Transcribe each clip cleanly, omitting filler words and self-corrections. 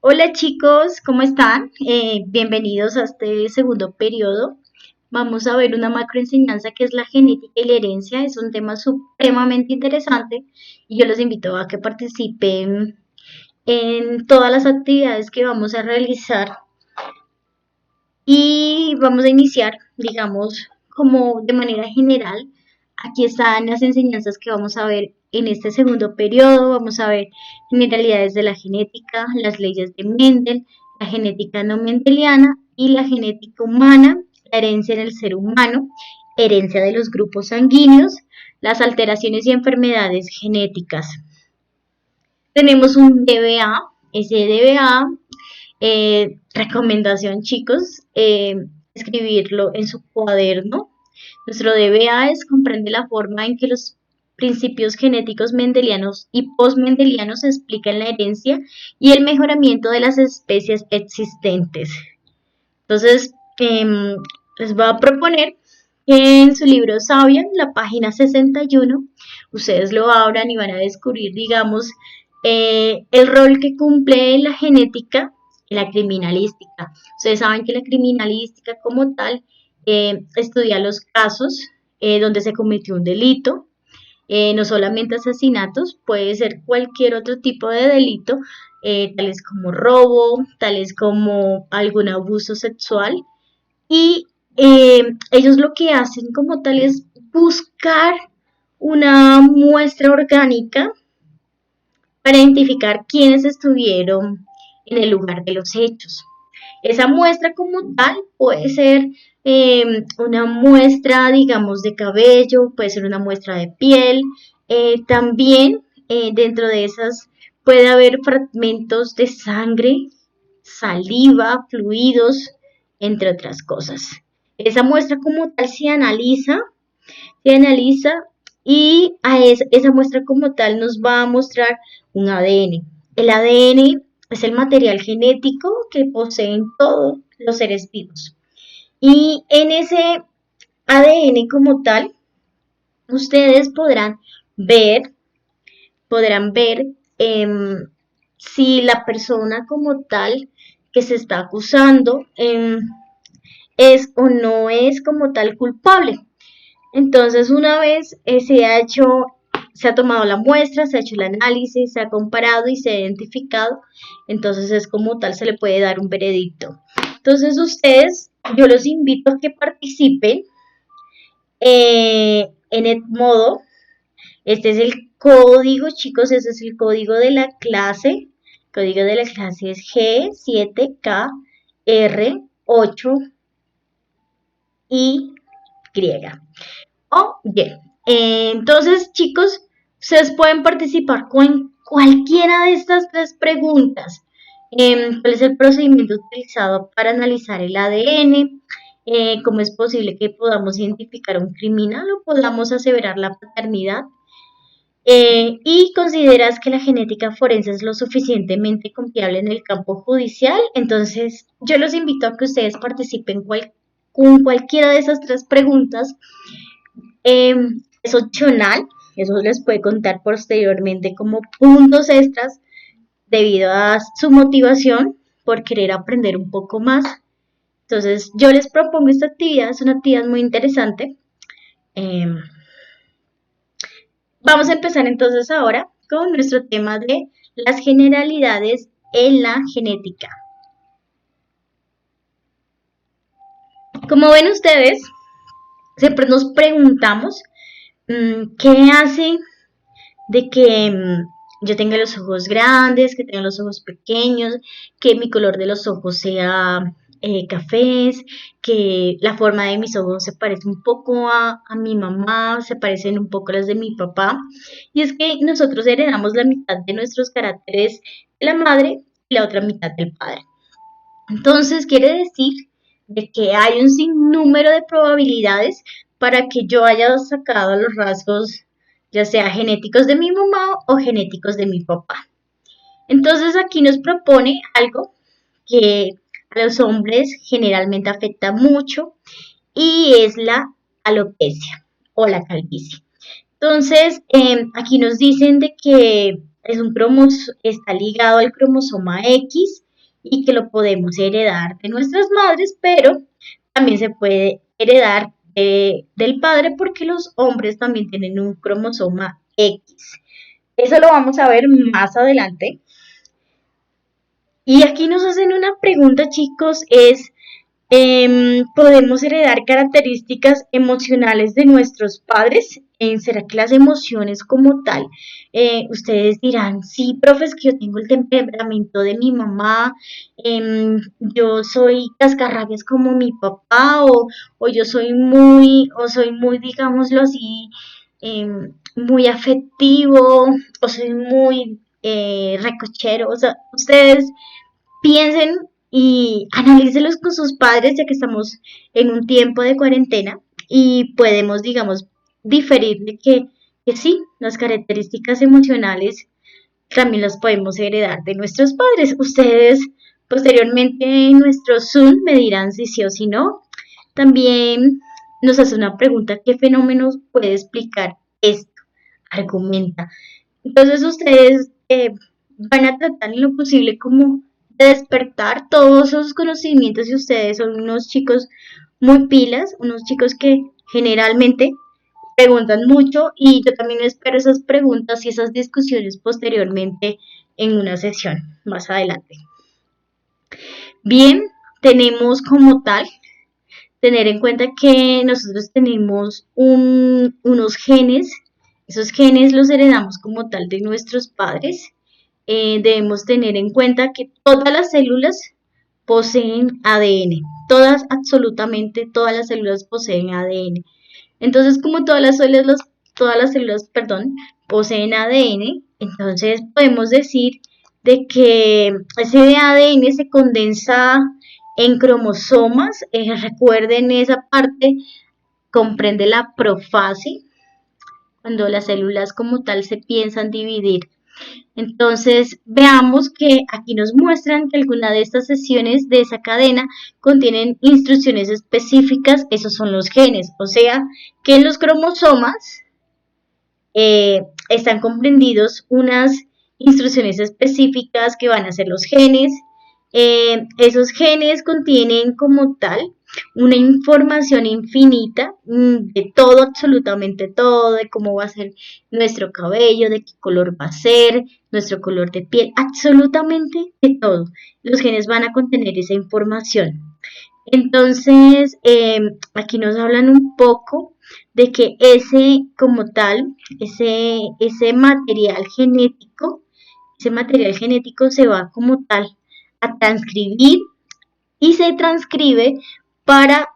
Hola chicos, ¿cómo están? Bienvenidos a este segundo periodo. Vamos a ver una macroenseñanza que es la genética y la herencia. Es un tema supremamente interesante y yo los invito a que participen en todas las actividades que vamos a realizar y vamos a iniciar, digamos, como de manera general. Aquí están las enseñanzas que vamos a ver en este segundo periodo. Vamos a ver generalidades de la genética, las leyes de Mendel, la genética no mendeliana y la genética humana, la herencia en el ser humano, herencia de los grupos sanguíneos, las alteraciones y enfermedades genéticas. Tenemos un DBA, ese DBA recomendación, chicos, escribirlo en su cuaderno. Nuestro DBA comprende la forma en que los principios genéticos mendelianos y postmendelianos explican la herencia y el mejoramiento de las especies existentes. Entonces, les voy a proponer que en su libro Sabian, la página 61, ustedes lo abran y van a descubrir, digamos, el rol que cumple la genética en la criminalística. Ustedes saben que la criminalística como tal estudia los casos donde se cometió un delito, no solamente asesinatos, puede ser cualquier otro tipo de delito, tales como robo, tales como algún abuso sexual. Y ellos lo que hacen como tal es buscar una muestra orgánica para identificar quiénes estuvieron en el lugar de los hechos. Esa muestra como tal puede ser una muestra, digamos, de cabello, puede ser una muestra de piel. También dentro de esas puede haber fragmentos de sangre, saliva, fluidos, entre otras cosas. Esa muestra como tal se analiza y esa muestra como tal nos va a mostrar un ADN. El ADN es el material genético que poseen todos los seres vivos. Y en ese ADN como tal, ustedes podrán ver si la persona como tal que se está acusando es o no es como tal culpable. Entonces, una vez se ha tomado la muestra, se ha hecho el análisis, se ha comparado y se ha identificado, entonces es como tal se le puede dar un veredicto. Entonces, yo los invito a que participen en el modo. Este es el código, chicos, ese es el código de la clase. El código de la clase es G7KR8Y. Bien, entonces chicos, ustedes pueden participar con cualquiera de estas tres preguntas. ¿Cuál es el procedimiento utilizado para analizar el ADN? ¿Cómo es posible que podamos identificar a un criminal o podamos aseverar la paternidad? ¿Y consideras que la genética forense es lo suficientemente confiable en el campo judicial? Entonces, yo los invito a que ustedes participen con cualquiera de esas tres preguntas. Eh, es opcional, eso les puede contar posteriormente como puntos extras debido a su motivación por querer aprender un poco más. Entonces, yo les propongo esta actividad, es una actividad muy interesante. Eh, Vamos a empezar entonces ahora con nuestro tema de las generalidades en la genética. Como ven ustedes, siempre nos preguntamos qué hace de que yo tenga los ojos grandes, que tenga los ojos pequeños, que mi color de los ojos sea cafés, que la forma de mis ojos se parece un poco a mi mamá, se parecen un poco a las de mi papá. Y es que nosotros heredamos la mitad de nuestros caracteres de la madre y la otra mitad del padre. Entonces quiere decir de que hay un sinnúmero de probabilidades para que yo haya sacado los rasgos, ya sea genéticos de mi mamá o genéticos de mi papá. Entonces aquí nos propone algo que a los hombres generalmente afecta mucho y es la alopecia o la calvicie. Entonces, aquí nos dicen de que está ligado al cromosoma X y que lo podemos heredar de nuestras madres, pero también se puede heredar del padre porque los hombres también tienen un cromosoma X. Eso lo vamos a ver más adelante. Y aquí nos hacen una pregunta, chicos, es, ¿podemos heredar características emocionales de nuestros padres? ¿Será que las emociones como tal? Ustedes dirán, sí, profes, que yo tengo el temperamento de mi mamá, yo soy cascarrabias como mi papá, o yo soy muy, digámoslo así, muy afectivo, o soy muy recochero. O sea, ustedes piensen y analícelos con sus padres, ya que estamos en un tiempo de cuarentena y podemos, digamos, diferir de que sí, las características emocionales también las podemos heredar de nuestros padres. Ustedes posteriormente en nuestro Zoom me dirán si sí o si no. También nos hace una pregunta, ¿qué fenómenos puede explicar esto? Argumenta. Entonces ustedes van a tratar en lo posible como de despertar todos esos conocimientos y ustedes son unos chicos muy pilas, unos chicos que generalmente preguntan mucho y yo también espero esas preguntas y esas discusiones posteriormente en una sesión más adelante. Bien, tenemos como tal tener en cuenta que nosotros tenemos unos genes, esos genes los heredamos como tal de nuestros padres. Debemos tener en cuenta que todas las células poseen ADN, todas, absolutamente todas las células poseen ADN. Entonces, como todas las células, perdón, poseen ADN, entonces podemos decir de que ese ADN se condensa en cromosomas. Recuerden esa parte, comprende la profase, cuando las células como tal se piensan dividir. Entonces, veamos que aquí nos muestran que alguna de estas sesiones de esa cadena contienen instrucciones específicas, esos son los genes, o sea, que en los cromosomas están comprendidos unas instrucciones específicas que van a ser los genes. Esos genes contienen como tal una información infinita de todo, absolutamente todo, de cómo va a ser nuestro cabello, de qué color va a ser, nuestro color de piel, absolutamente de todo. Los genes van a contener esa información. Entonces, aquí nos hablan un poco de que ese, como tal, ese material genético se va como tal a transcribir y se transcribe para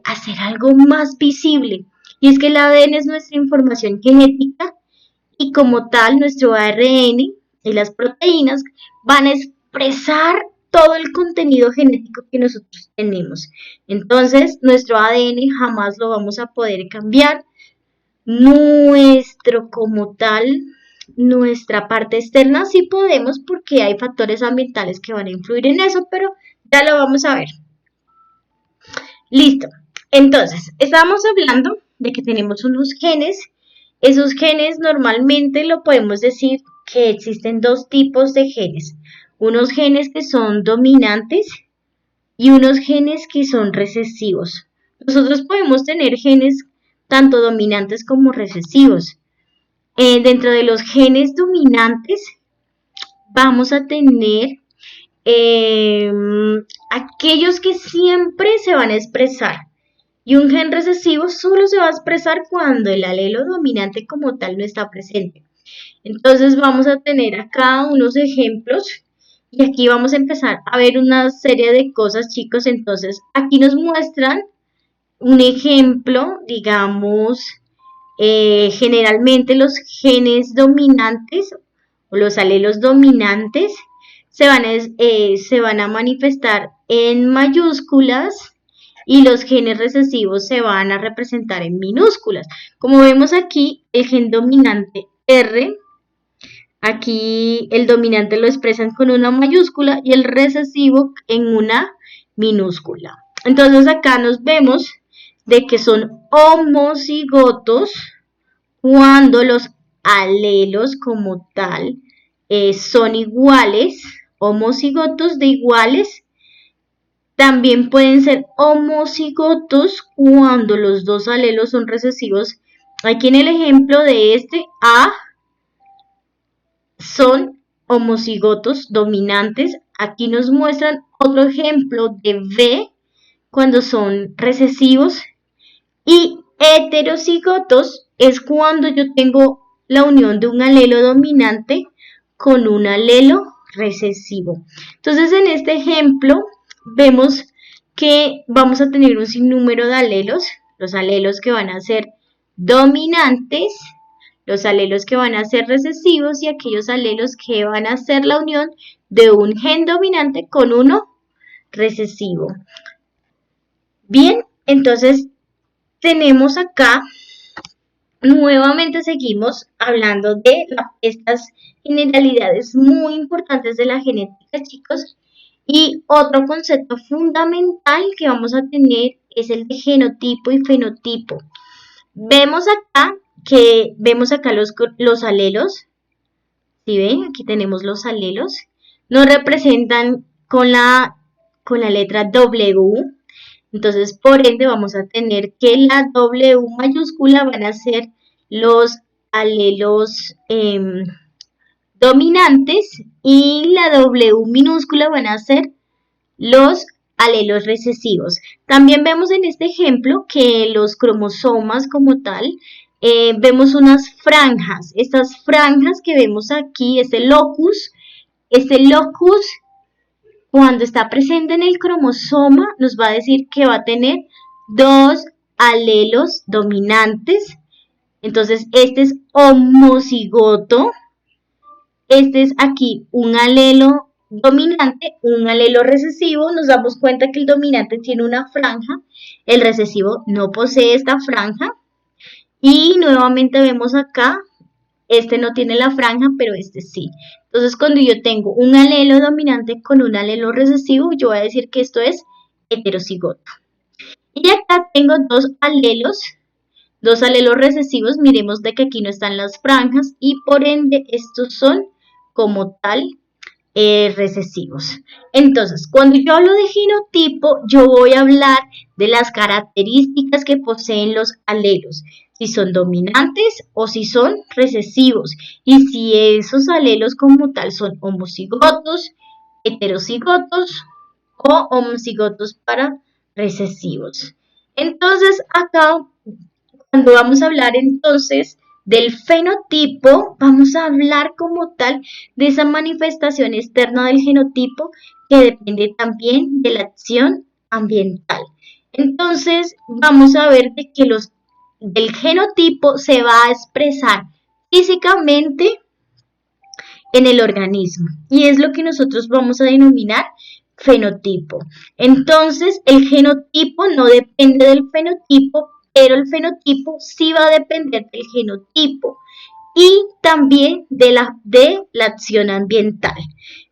hacer algo más visible. Y es que el ADN es nuestra información genética y como tal nuestro ARN y las proteínas van a expresar todo el contenido genético que nosotros tenemos. Entonces, nuestro ADN jamás lo vamos a poder cambiar. Nuestro como tal, nuestra parte externa sí podemos porque hay factores ambientales que van a influir en eso, pero ya lo vamos a ver. Listo. Entonces, estábamos hablando de que tenemos unos genes. Esos genes normalmente lo podemos decir que existen dos tipos de genes. Unos genes que son dominantes y unos genes que son recesivos. Nosotros podemos tener genes tanto dominantes como recesivos. Dentro de los genes dominantes vamos a tener eh, aquellos que siempre se van a expresar. Y un gen recesivo solo se va a expresar cuando el alelo dominante como tal no está presente. Entonces vamos a tener acá unos ejemplos y aquí vamos a empezar a ver una serie de cosas, chicos. Entonces aquí nos muestran un ejemplo, digamos, generalmente los genes dominantes o los alelos dominantes se van a manifestar en mayúsculas y los genes recesivos se van a representar en minúsculas. Como vemos aquí, el gen dominante R, aquí el dominante lo expresan con una mayúscula y el recesivo en una minúscula. Entonces acá nos vemos de que son homocigotos cuando los alelos como tal son iguales homocigotos de iguales. También pueden ser homocigotos cuando los dos alelos son recesivos. Aquí en el ejemplo de este A son homocigotos dominantes. Aquí nos muestran otro ejemplo de B cuando son recesivos. Y heterocigotos es cuando yo tengo la unión de un alelo dominante con un alelo recesivo. Entonces, en este ejemplo vemos que vamos a tener un sinnúmero de alelos, los alelos que van a ser dominantes, los alelos que van a ser recesivos y aquellos alelos que van a ser la unión de un gen dominante con uno recesivo. Bien, entonces tenemos acá, nuevamente seguimos hablando de estas generalidades muy importantes de la genética, chicos. Y otro concepto fundamental que vamos a tener es el de genotipo y fenotipo. Vemos acá los alelos. ¿Sí ven? Aquí tenemos los alelos. Nos representan con la letra W. Entonces, por ende, vamos a tener que la W mayúscula van a ser los alelos dominantes y la W minúscula van a ser los alelos recesivos. También vemos en este ejemplo que los cromosomas como tal, vemos unas franjas. Estas franjas que vemos aquí, este locus cuando está presente en el cromosoma, nos va a decir que va a tener dos alelos dominantes. Entonces, este es homocigoto. Este es aquí un alelo dominante, un alelo recesivo. Nos damos cuenta que el dominante tiene una franja, el recesivo no posee esta franja. Y nuevamente vemos acá, este no tiene la franja, pero este sí. Entonces, cuando yo tengo un alelo dominante con un alelo recesivo, yo voy a decir que esto es heterocigoto. Y acá tengo dos alelos recesivos. Miremos de que aquí no están las franjas y por ende estos son como tal recesivos. Entonces, cuando yo hablo de genotipo, yo voy a hablar de las características que poseen los alelos, si son dominantes o si son recesivos, y si esos alelos como tal son homocigotos, heterocigotos o homocigotos para recesivos. Entonces, acá cuando vamos a hablar entonces del fenotipo, vamos a hablar como tal de esa manifestación externa del genotipo que depende también de la acción ambiental. Entonces, vamos a ver de que del genotipo se va a expresar físicamente en el organismo y es lo que nosotros vamos a denominar fenotipo. Entonces, el genotipo no depende del fenotipo, pero el fenotipo sí va a depender del genotipo y también de la acción ambiental.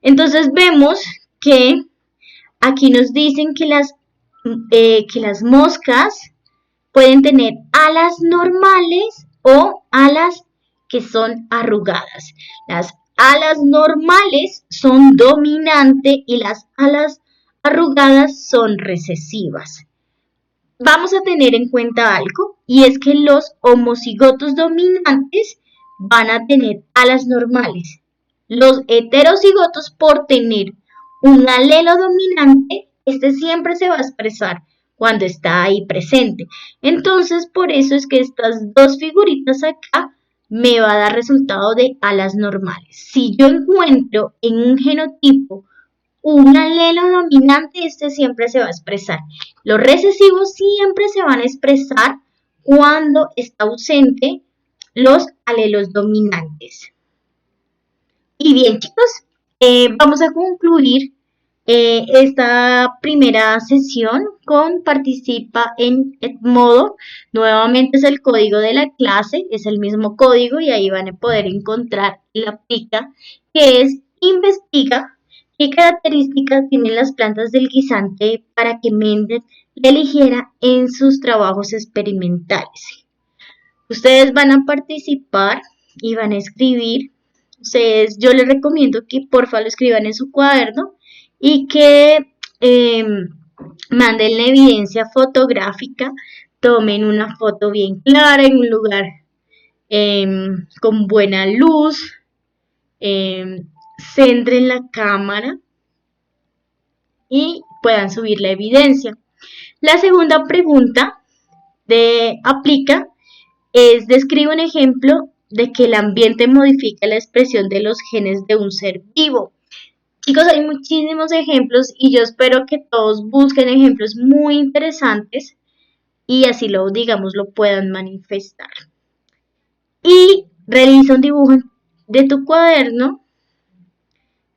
Entonces, vemos que aquí nos dicen que las moscas pueden tener alas normales o alas que son arrugadas. Las alas normales son dominantes y las alas arrugadas son recesivas. Vamos a tener en cuenta algo y es que los homocigotos dominantes van a tener alas normales. Los heterocigotos por tener un alelo dominante, este siempre se va a expresar cuando está ahí presente. Entonces, por eso es que estas dos figuritas acá me va a dar resultado de alas normales. Si yo encuentro en un genotipo un alelo dominante, este siempre se va a expresar. Los recesivos siempre se van a expresar cuando está ausente los alelos dominantes. Y bien, chicos, vamos a concluir esta primera sesión con participa en Edmodo. Nuevamente es el código de la clase, es el mismo código y ahí van a poder encontrar la plica que es investiga qué características tienen las plantas del guisante para que Mendel la eligiera en sus trabajos experimentales. Ustedes van a participar y van a escribir Ustedes, yo les recomiendo que porfa lo escriban en su cuaderno y que manden la evidencia fotográfica, tomen una foto bien clara en un lugar con buena luz, centren la cámara y puedan subir la evidencia. La segunda pregunta de aplica es describe un ejemplo de que el ambiente modifica la expresión de los genes de un ser vivo. Chicos, hay muchísimos ejemplos y yo espero que todos busquen ejemplos muy interesantes y así lo, digamos, lo puedan manifestar. Y realiza un dibujo de tu cuaderno,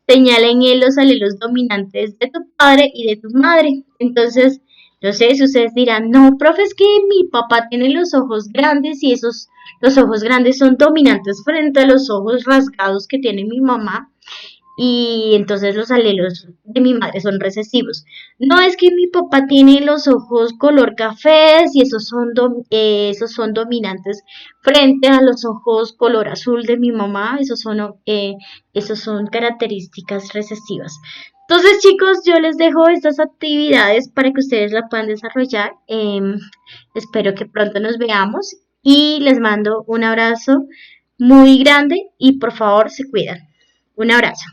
señala en él los alelos dominantes de tu padre y de tu madre. Entonces, no sé si ustedes dirán, no, profe, es que mi papá tiene los ojos grandes y los ojos grandes son dominantes frente a los ojos rasgados que tiene mi mamá y entonces los alelos de mi madre son recesivos. No es que mi papá tiene los ojos color cafés y esos son dominantes frente a los ojos color azul de mi mamá, esos son características recesivas. Entonces, chicos, yo les dejo estas actividades para que ustedes la puedan desarrollar. Espero que pronto nos veamos y les mando un abrazo muy grande y por favor se cuidan. Un abrazo.